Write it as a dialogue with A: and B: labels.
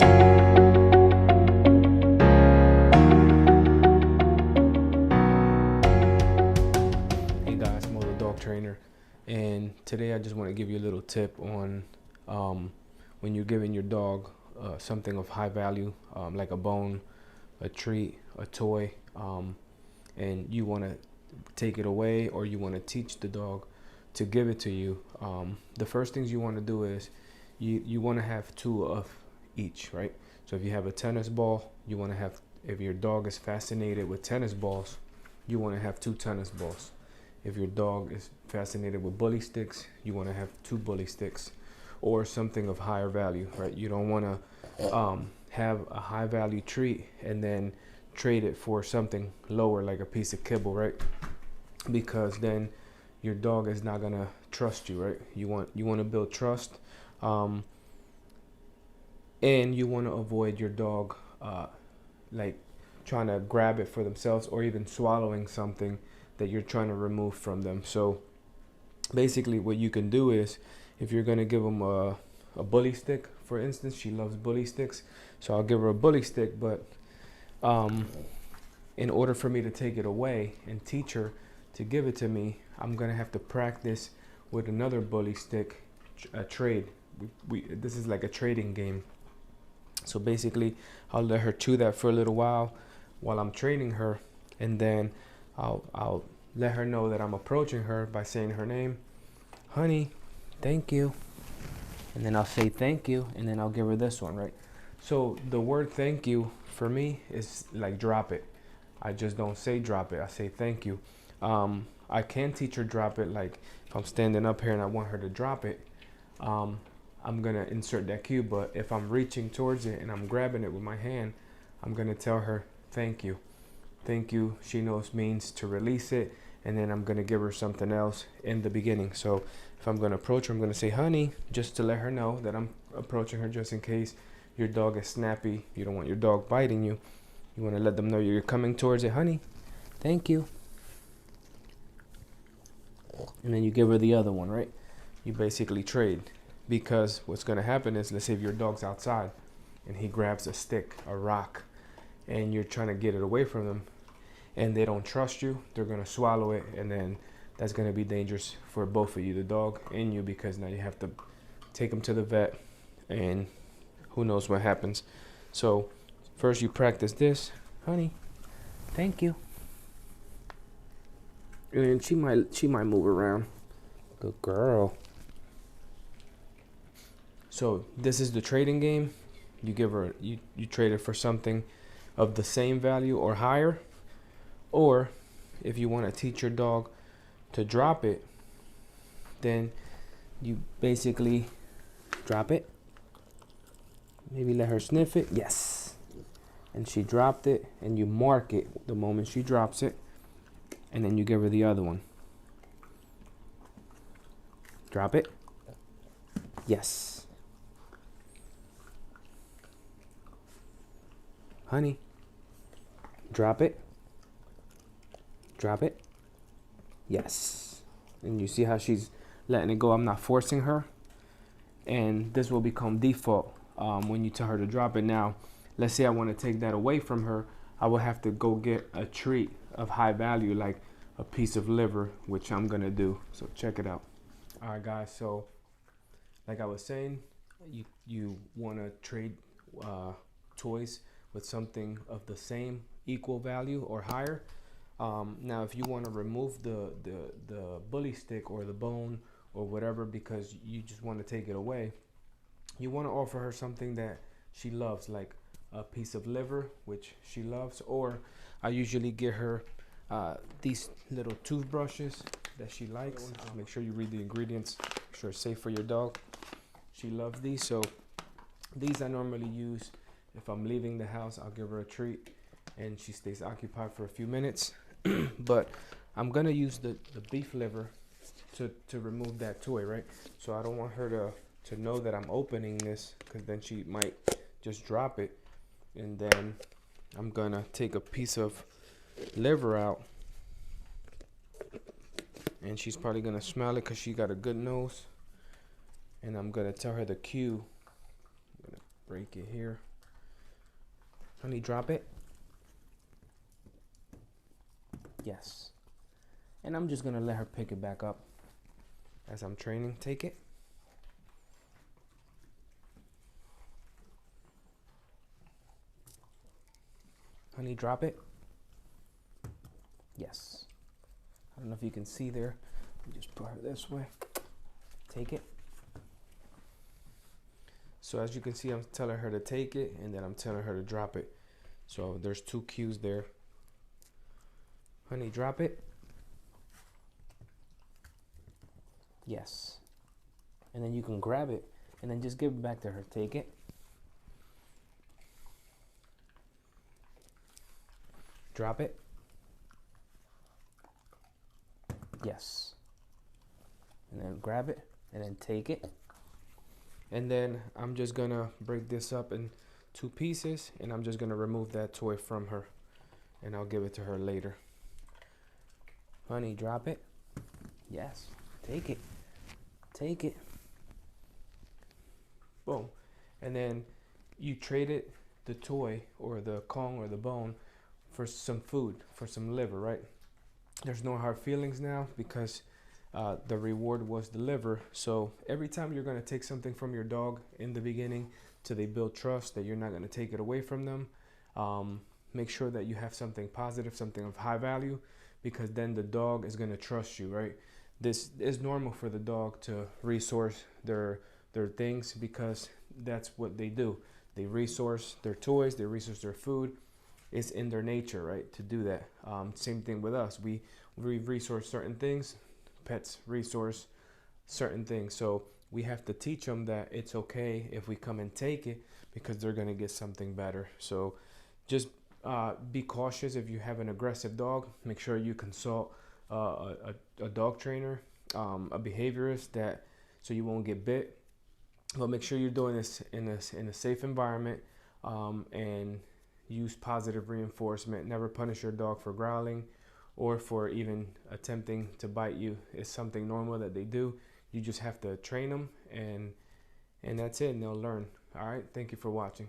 A: Hey guys, Mo the dog trainer, and today I just want to give you a little tip on when you're giving your dog something of high value, like a bone, a treat, a toy, and you want to take it away or you want to teach the dog to give it to you. The first things you want to do is you want to have two of each, right? So if you have a tennis ball, you want to have, if your dog is fascinated with tennis balls, you want to have two tennis balls. If your dog is fascinated with bully sticks, you want to have two bully sticks or something of higher value, right? You don't want to have a high value treat and then trade it for something lower like a piece of kibble, right? Because then your dog is not gonna trust you, right? You want to build trust, and you want to avoid your dog like trying to grab it for themselves or even swallowing something that you're trying to remove from them. So basically what you can do is, if you're going to give them a bully stick, for instance, she loves bully sticks, so I'll give her a bully stick, but in order for me to take it away and teach her to give it to me, I'm going to have to practice with another bully stick, a trade. This is like a trading game. So basically I'll let her chew that for a little while I'm training her, and then I'll let her know that I'm approaching her by saying her name, honey, thank you, and then I'll say thank you, and then I'll give her this one, right? So the word thank you for me is like drop it. I just don't say drop it, I say thank you. I can teach her drop it, like if I'm standing up here and I want her to drop it, I'm gonna insert that cue. But if I'm reaching towards it and I'm grabbing it with my hand, I'm gonna tell her thank you. Thank you, she knows, means to release it, and then I'm gonna give her something else in the beginning. So if I'm gonna approach her, I'm gonna say honey, just to let her know that I'm approaching her, just in case your dog is snappy. You don't want your dog biting you. You want to let them know you're coming towards it. Honey, thank you. And then you give her the other one, right? You basically trade. Because what's going to happen is, let's say if your dog's outside and he grabs a stick, a rock, and you're trying to get it away from them, and they don't trust you, they're going to swallow it, and then that's going to be dangerous for both of you, the dog and you, because now you have to take them to the vet, and who knows what happens. So first you practice this, honey, thank you. And she might move around. Good girl. So this is the trading game. You give her, you trade it for something of the same value or higher. Or if you want to teach your dog to drop it, then you basically drop it. Maybe let her sniff it. Yes. And she dropped it, and you mark it the moment she drops it, and then you give her the other one. Drop it. Yes. Honey, drop it. Drop it. Yes. And you see how she's letting it go. I'm not forcing her, and this will become default when you tell her to drop it. Now let's say I want to take that away from her, I will have to go get a treat of high value, like a piece of liver, which I'm gonna do. So check it out. All right guys, so like I was saying, you want to trade toys with something of the same equal value or higher. Now if you want to remove the bully stick or the bone or whatever, because you just want to take it away, you want to offer her something that she loves, like a piece of liver, which she loves. Or I usually get her these little toothbrushes that she likes. Make sure you read the ingredients, make sure it's safe for your dog. She loves these, so these I normally use if I'm leaving the house. I'll give her a treat and she stays occupied for a few minutes. But I'm gonna use the beef liver to remove that toy, right? So I don't want her to know that I'm opening this, because then she might just drop it. And then I'm gonna take a piece of liver out, and she's probably gonna smell it because she got a good nose. And I'm gonna tell her the cue. I'm gonna break it here. Honey, drop it. Yes. And I'm just gonna let her pick it back up as I'm training. Take it. Honey, drop it. Yes. I don't know if you can see there. Let me just put her this way. Take it. So as you can see, I'm telling her to take it, and then I'm telling her to drop it. So there's 2 cues there. Honey, drop it. Yes. And then you can grab it, and then just give it back to her. Take it. Drop it. Yes. And then grab it, and then take it. And then I'm just gonna break this up in 2 pieces, and I'm just gonna remove that toy from her, and I'll give it to her later. Honey, drop it. Yes. Take it. Take it. Boom. And then you traded the toy or the Kong or the bone for some food, for some liver, right? There's no hard feelings now because the reward was the liver. So every time you're going to take something from your dog in the beginning till they build trust that you're not going to take it away from them, make sure that you have something positive, something of high value, because then the dog is going to trust you, right? This is normal for the dog to resource their things because that's what they do. They resource their toys, they resource their food. It's in their nature, right, to do that. Same thing with us. We resource certain things. Pets resource certain things. So we have to teach them that it's okay if we come and take it because they're going to get something better. So just be cautious if you have an aggressive dog. Make sure you consult a dog trainer, a behaviorist, that so you won't get bit. But make sure you're doing this in a safe environment, and use positive reinforcement. Never punish your dog for growling or for even attempting to bite you. It's something normal that they do. You just have to train them, and that's it, and they'll learn. All right, thank you for watching.